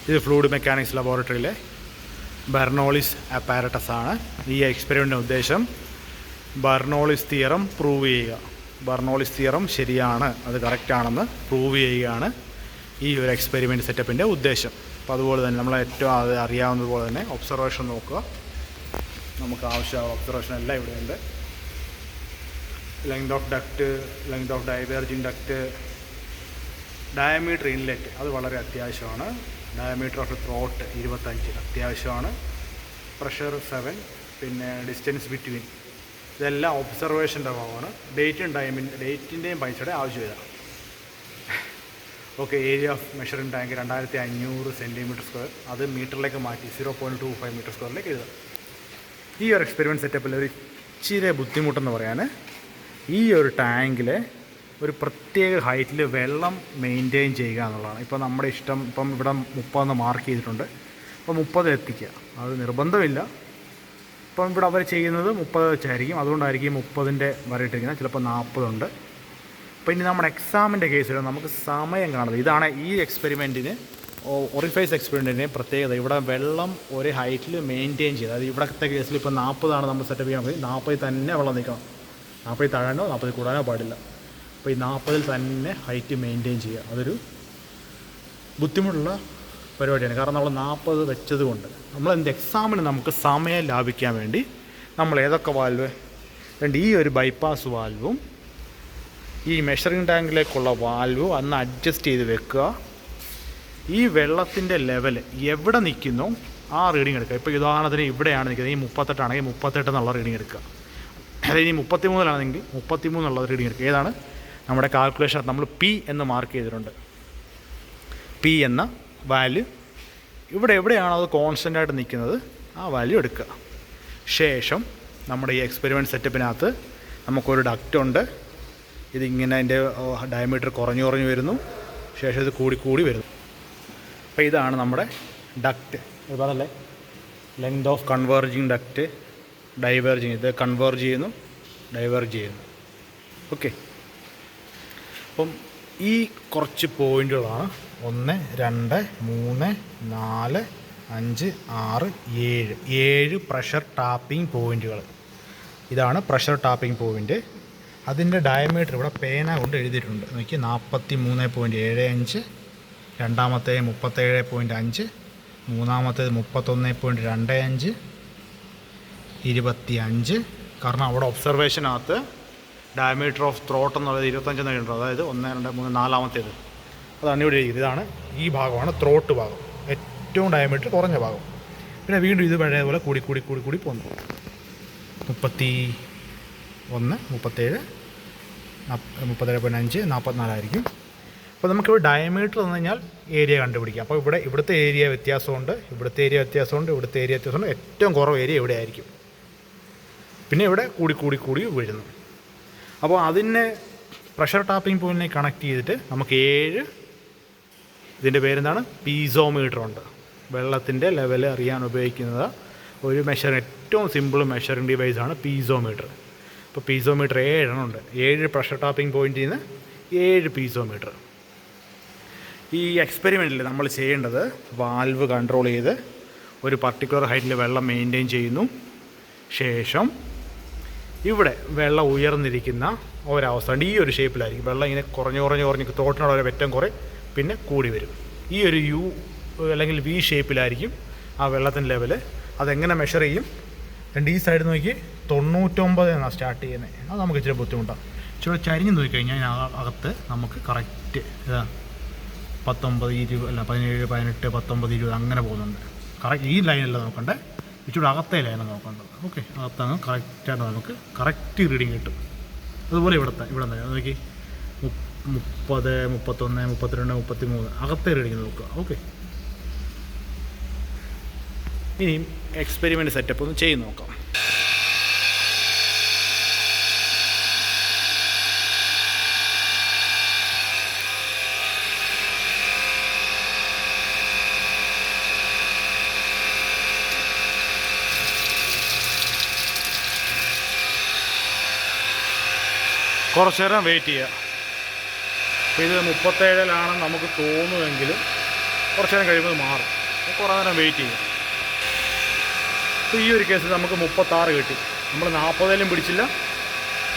ഇത് fluid mechanics ലബോറട്ടറിയിലെ Bernoulli's apparatus ആണ്. ഈ എക്സ്പെരിമെൻറ്റിൻ്റെ ഉദ്ദേശം ബെർണോളിസ് തിയറം പ്രൂവ് ചെയ്യുക. ബെർണോളിസ് തിയറം ശരിയാണ്, അത് കറക്റ്റാണെന്ന് പ്രൂവ് ചെയ്യുകയാണ് ഈ ഒരു എക്സ്പെരിമെൻറ്റ് സെറ്റപ്പിൻ്റെ ഉദ്ദേശം. അപ്പോൾ അതുപോലെ തന്നെ നമ്മൾ ഏറ്റവും അത് അറിയാവുന്നതുപോലെ തന്നെ ഒബ്സർവേഷൻ നോക്കുക. നമുക്ക് ആവശ്യമായ ഒബ്സർവേഷൻ എല്ലാം ഇവിടെയുണ്ട്. Length of duct, length of diverging duct, diameter inlet അത് വളരെ അത്യാവശ്യമാണ്. ഡയമീറ്റർ ഓഫ് ത്രോട്ട് 25 അത്യാവശ്യമാണ്. പ്രഷർ 7, പിന്നെ ഡിസ്റ്റൻസ് ബിറ്റ്വീൻ, ഇതെല്ലാം ഒബ്സർവേഷൻ്റെ ഭാഗമാണ്. ഡേറ്റിൻ്റെയും പൈസയുടെ ആവശ്യമില്ല. Okay, area of measuring tank 2500 cm², അത് മീറ്ററിലേക്ക് മാറ്റി 0.25 m² എഴുതാം. ഈ ഒരു എക്സ്പെരിമെൻറ്റ് സെറ്റപ്പിൽ ഒരു ഇച്ചിരി ബുദ്ധിമുട്ടെന്ന് പറയാൻ, ഈ ഒരു ടാങ്കിൽ ഒരു പ്രത്യേക ഹൈറ്റിൽ വെള്ളം മെയിൻറ്റെയിൻ ചെയ്യുക എന്നുള്ളതാണ്. ഇപ്പോൾ നമ്മുടെ ഇഷ്ടം, ഇപ്പം ഇവിടെ 30 മാർക്ക് ചെയ്തിട്ടുണ്ട്, അപ്പോൾ 30 എത്തിക്കുക, അത് നിർബന്ധമില്ല. ഇപ്പം ഇവിടെ അവർ ചെയ്യുന്നത് 30 വെച്ചായിരിക്കും, അതുകൊണ്ടായിരിക്കും 30ൻ്റെ വരയിട്ടിരിക്കുന്നത്, ചിലപ്പോൾ 40 ഉണ്ട്. അപ്പോൾ ഇനി നമ്മുടെ എക്സാമിൻ്റെ കേസിൽ നമുക്ക് സമയം കാണുന്നത് ഇതാണ്. ഈ എക്സ്പെരിമെൻറ്റിന്, ഒറിഫൈസ് എക്സ്പെരിമെൻറ്റിന് പ്രത്യേകത, ഇവിടെ വെള്ളം ഒരു ഹൈറ്റിൽ മെയിൻറ്റെയിൻ ചെയ്യുക. അതായത് ഇവിടത്തെ കേസിൽ ഇപ്പോൾ 40 നമ്മൾ സെറ്റപ്പ് ചെയ്യാൻ പോയി, 40 തന്നെ വെള്ളം നിൽക്കണം. 40 താഴാനോ 40 കൂടാനോ പാടില്ല. അപ്പോൾ ഈ 40 തന്നെ ഹൈറ്റ് മെയിൻറ്റെയിൻ ചെയ്യുക, അതൊരു ബുദ്ധിമുട്ടുള്ള പരിപാടിയാണ്. കാരണം നമ്മൾ 40 വെച്ചത് കൊണ്ട് എക്സാമിന് നമുക്ക് സമയം ലാഭിക്കാൻ വേണ്ടി നമ്മൾ ഏതൊക്കെ വാൽവ് രണ്ട്, ഈ ഒരു ബൈപ്പാസ് വാൽവും ഈ മെഷറിംഗ് ടാങ്കിലേക്കുള്ള വാൽവും അന്ന് അഡ്ജസ്റ്റ് ചെയ്ത് വെക്കുക. ഈ വെള്ളത്തിൻ്റെ ലെവൽ എവിടെ നിൽക്കുന്നോ ആ റീഡിങ് എടുക്കുക. ഇപ്പോൾ ഉദാഹരണത്തിന് ഇവിടെയാണ് നിൽക്കുന്നത്, ഈ 38 ആണെങ്കിൽ 38 എന്നുള്ള റീഡിങ് എടുക്കുക. അതായത് ഈ 33 33 എന്നുള്ള റീഡിങ് എടുക്കുക. ഏതാണ് നമ്മുടെ കാൽക്കുലേഷൻ, നമ്മൾ പി എന്ന് മാർക്ക് ചെയ്തിട്ടുണ്ട്. പി എന്ന വാല്യൂ ഇവിടെ എവിടെയാണോ അത് കോൺസ്റ്റൻ്റായിട്ട് നിൽക്കുന്നത് ആ വാല്യൂ എടുക്കുക. ശേഷം നമ്മുടെ ഈ എക്സ്പെരിമെൻറ്റ് സെറ്റപ്പിനകത്ത് നമുക്കൊരു ഡക്റ്റുണ്ട്. ഇതിങ്ങനെ അതിൻ്റെ ഡയമീറ്റർ കുറഞ്ഞു വരുന്നു, ശേഷം ഇത് കൂടി വരുന്നു. അപ്പോൾ ഇതാണ് നമ്മുടെ ഡക്റ്റ്. ഇത് പറഞ്ഞല്ലേ, length of converging duct, diverging, ഇത് കൺവേർജ് ചെയ്യുന്നു, ഡൈവേർജ് ചെയ്യുന്നു. ഓക്കെ, അപ്പം ഈ കുറച്ച് പോയിൻ്റുകളാണ് 1 2 3 4 5 6 7 പ്രഷർ ടാപ്പിംഗ് പോയിൻറ്റുകൾ. ഇതാണ് പ്രഷർ ടാപ്പിംഗ് പോയിൻ്റ്. അതിൻ്റെ ഡയമീറ്റർ ഇവിടെ പേന കൊണ്ട് എഴുതിയിട്ടുണ്ട്. നോക്കി, 43.75, രണ്ടാമത്തെ 37.5, മൂന്നാമത്തേത് 31.25, 25. കാരണം അവിടെ ഒബ്സർവേഷനകത്ത് ഡയമീറ്റർ ഓഫ് ത്രോട്ട് എന്നുള്ളത് 25 എന്ന് എഴുതുന്നുണ്ട്. അതായത് 1 2 3 4 അതാണ് ഇവിടെ എഴുതിയത്. ഇതാണ്, ഈ ഭാഗമാണ് ത്രോട്ട് ഭാഗം, ഏറ്റവും ഡയമീറ്റർ കുറഞ്ഞ ഭാഗം. പിന്നെ വീണ്ടും ഇത് പഴയതുപോലെ കൂടി പോകുന്നു. 31, 37, 37.5, 44 ആയിരിക്കും. അപ്പോൾ നമുക്കിവിടെ ഡയമീറ്റർ തന്നു കഴിഞ്ഞാൽ ഏരിയ കണ്ടുപിടിക്കാം. അപ്പോൾ ഇവിടുത്തെ ഏരിയ വ്യത്യാസമുണ്ട്, ഇവിടുത്തെ ഏരിയ വ്യത്യാസമുണ്ട്, ഇവിടുത്തെ ഏരിയ വ്യത്യാസമുണ്ട്. ഏറ്റവും കുറവ് ഏരിയ ഇവിടെ ആയിരിക്കും. പിന്നെ ഇവിടെ കൂടി വീഴുന്നു. അപ്പോൾ അതിനെ പ്രഷർ ടാപ്പിംഗ് പോയിൻറ്റിനെ കണക്ട് ചെയ്തിട്ട് നമുക്ക് 7, ഇതിൻ്റെ പേരെന്താണ്, പീസോമീറ്റർ ഉണ്ട്. വെള്ളത്തിൻ്റെ ലെവൽ അറിയാൻ ഉപയോഗിക്കുന്നത് ഒരു ഏറ്റവും സിമ്പിൾ മെഷറിംഗ് ഡിവൈസാണ് പീസോമീറ്റർ. അപ്പോൾ പീസോമീറ്റർ 7 ഉണ്ട്. 7 പ്രഷർ ടാപ്പിംഗ് പോയിൻറ്റിൽ നിന്ന് 7 പീസോമീറ്റർ. ഈ എക്സ്പെരിമെൻറ്റിൽ നമ്മൾ ചെയ്യേണ്ടത്, വാൽവ് കൺട്രോൾ ചെയ്ത് ഒരു പർട്ടിക്കുലർ ഹൈറ്റിൽ വെള്ളം മെയിൻറ്റെയിൻ ചെയ്യുന്നു. ശേഷം ഇവിടെ വെള്ളം ഉയർന്നിരിക്കുന്ന ഒരവസ്ഥ ഉണ്ട്. ഈ ഒരു ഷേപ്പിലായിരിക്കും വെള്ളം ഇങ്ങനെ കുറഞ്ഞ് തോട്ടിനോട് വരെ വെറ്റം കുറേ, പിന്നെ കൂടി വരും. ഈ ഒരു യു അല്ലെങ്കിൽ വി ഷേപ്പിലായിരിക്കും ആ വെള്ളത്തിൻ്റെ ലെവൽ. അതെങ്ങനെ മെഷർ ചെയ്യും? ഈ സൈഡ് നോക്കി 99 എന്നാണ് സ്റ്റാർട്ട് ചെയ്യുന്നത്. അത് നമുക്ക് ഇച്ചിരി ബുദ്ധിമുട്ടാണ്. ഇച്ചിരി ചരിഞ്ഞ് നോക്കിക്കഴിഞ്ഞാൽ അകത്ത് നമുക്ക് കറക്റ്റ് ഇതാ 19 20 അല്ല 17 18 19 20 അങ്ങനെ പോകുന്നുണ്ട്. കറക്റ്റ് ഈ ലൈനല്ല നോക്കണ്ടേ, ഇച്ചിരി അകത്തെ ലൈനാണ് നോക്കേണ്ടത്. ഓക്കെ, അകത്തങ്ങ് കറക്റ്റായിട്ട് നമുക്ക് കറക്റ്റ് റീഡിങ് കിട്ടും. അതുപോലെ ഇവിടെ നോക്കി 30 31 32 33 അകത്തെ റീഡിങ് നോക്കുക. ഓക്കെ, ഇനിയും എക്സ്പെരിമെൻറ്റ് സെറ്റപ്പ് ഒന്ന് ചെയ്ത് നോക്കാം. കുറച്ച് നേരം വെയിറ്റ് ചെയ്യുക. അപ്പോൾ ഇത് 37 നമുക്ക് തോന്നുമെങ്കിലും കുറച്ച് നേരം കഴിയുമ്പോൾ മാറും. കുറേ നേരം വെയിറ്റ് ചെയ്യും. അപ്പോൾ ഈ ഒരു കേസിൽ നമുക്ക് 36 കിട്ടി. നമ്മൾ 40 പിടിച്ചില്ല,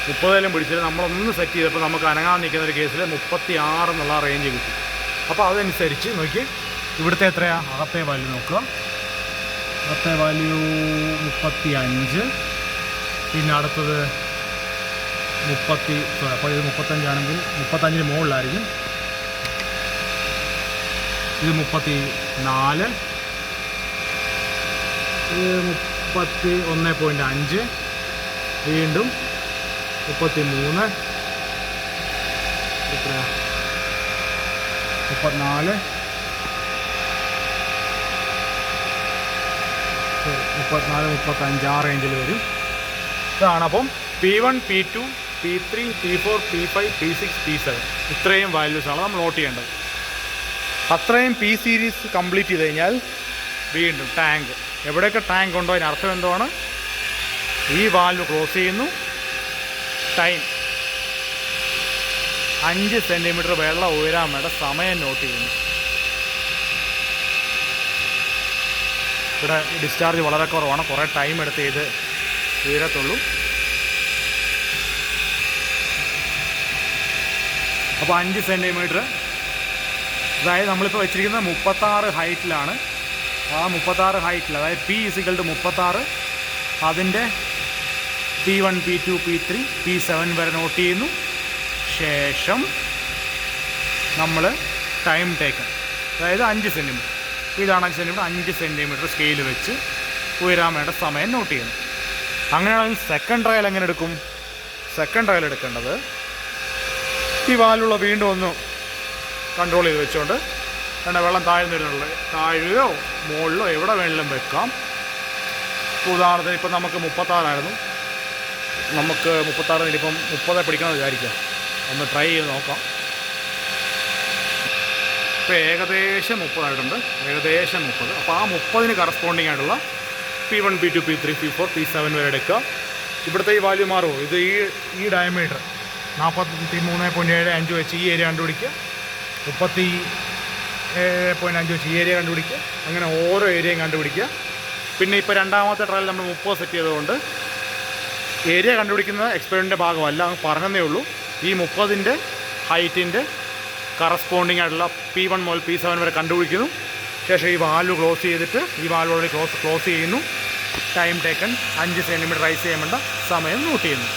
30 പിടിച്ചില്ല. നമ്മളൊന്ന് സെറ്റ് ചെയ്തപ്പോൾ നമുക്ക് അനങ്ങാൻ നിൽക്കുന്ന ഒരു കേസിൽ 36 എന്നുള്ള റേഞ്ച് കിട്ടി. അപ്പോൾ അതനുസരിച്ച് നോക്കി ഇവിടുത്തെ എത്രയാണ് അകത്തെ വാല്യൂ നോക്കുക. അകത്തെ വാല്യൂ 35. പിന്നെ അടുത്തത് 30. അപ്പോൾ ഇത് 35 ആണെങ്കിൽ 35 മുകളിലായിരിക്കും. ഇത് 34. ഇത് 31.5. വീണ്ടും 33. എത്രയാ 34. 35 ആ റേഞ്ചിൽ വരും. ഇതാണ് അപ്പം P1, P2, P3, P4, P5, P6, P7 ഇത്രയും വാല്യൂസാണ് നമ്മൾ നോട്ട് ചെയ്യേണ്ടത്. അത്രയും P സീരീസ് കംപ്ലീറ്റ് ചെയ്ത് കഴിഞ്ഞാൽ വീണ്ടും ടാങ്ക്, എവിടെയൊക്കെ ടാങ്ക് ഉണ്ടോ അതിനർത്ഥം എന്താണ്, ഈ വാൽവ് ക്ലോസ് ചെയ്യുന്നു. ടൈം 5 സെൻറ്റിമീറ്റർ വെള്ളം ഉയരാൻ വേണ്ട സമയം നോട്ട് ചെയ്യുന്നു. ഇവിടെ ഡിസ്ചാർജ് വളരെ കുറവാണ്, കുറേ ടൈം എടുത്ത് ഇത് ഉയരത്തുള്ളൂ. അപ്പോൾ 5 സെൻറ്റിമീറ്റർ, അതായത് നമ്മളിപ്പോൾ വെച്ചിരിക്കുന്നത് 36 ഹൈറ്റിലാണ്. ആ 36 ഹൈറ്റിൽ, അതായത് P = 36, അതിൻ്റെ P1, P2, P3, P7 വരെ നോട്ട് ചെയ്യുന്നു. ശേഷം നമ്മൾ ടൈം ടേക്കൺ, അതായത് 5 സെൻറ്റിമീറ്റർ, ഇതാണ് 5 സെൻറ്റിമീറ്റർ, 5 സെൻറ്റിമീറ്റർ സ്കെയിൽ വെച്ച് ഉയരാൻ വേണ്ട സമയം നോട്ട് ചെയ്യുന്നു. അങ്ങനെയാണെങ്കിൽ സെക്കൻഡ് ട്രയൽ എങ്ങനെ എടുക്കും? സെക്കൻഡ് ട്രയൽ എടുക്കേണ്ടത് ഈ വാലുള്ള വീണ്ടും ഒന്ന് കൺട്രോൾ ചെയ്ത് വെച്ചുകൊണ്ട് വേണ്ട വെള്ളം താഴ്ന്നിരുന്നുള്ള താഴെയോ മുകളിലോ എവിടെ വേണമെങ്കിലും വെക്കാം. ഉദാഹരണത്തിന് ഇപ്പം നമുക്ക് 36 നമുക്ക് 36 ഇപ്പം 30 പിടിക്കണമെന്ന് വിചാരിക്കാം. ഒന്ന് ട്രൈ ചെയ്ത് നോക്കാം. ഇപ്പോൾ ഏകദേശം 30 ആയിട്ടുണ്ട്, ഏകദേശം 30. അപ്പോൾ ആ 30 കറസ്പോണ്ടിങ് ആയിട്ടുള്ള P1, P2, P3, P4, P7 വരെ എടുക്കുക. ഇവിടുത്തെ ഈ വാല്യൂ മാറുമോ? ഇത് ഈ ഡയമീറ്റർ 43.75 വെച്ച് ഈ ഏരിയ കണ്ടുപിടിക്കുക, 37.5 വെച്ച് ഈ ഏരിയ കണ്ടുപിടിക്കുക. അങ്ങനെ ഓരോ ഏരിയയും കണ്ടുപിടിക്കുക. പിന്നെ ഇപ്പോൾ രണ്ടാമത്തെ ട്രയൽ നമ്മൾ 30 സെറ്റ് ചെയ്തുകൊണ്ട് ഏരിയ കണ്ടുപിടിക്കുന്ന എക്സ്പെരിമെൻറ്റിൻ്റെ ഭാഗമല്ല, പറഞ്ഞതേ ഉള്ളൂ. ഈ 30ൻ്റെ ഹൈറ്റിൻ്റെ കറസ്പോണ്ടിങ് ആയിട്ടുള്ള P1 മുതൽ P7 വരെ കണ്ടുപിടിക്കുന്നു. ശേഷം ഈ വാൽവ് ക്ലോസ് ചെയ്തിട്ട് ഈ വാൽവ് ക്ലോസ് ചെയ്യുന്നു. ടൈം ടേക്കൺ 5 സെൻറ്റിമീറ്റർ റൈസ് ചെയ്യാൻ വേണ്ട സമയം നോട്ട് ചെയ്യുന്നു.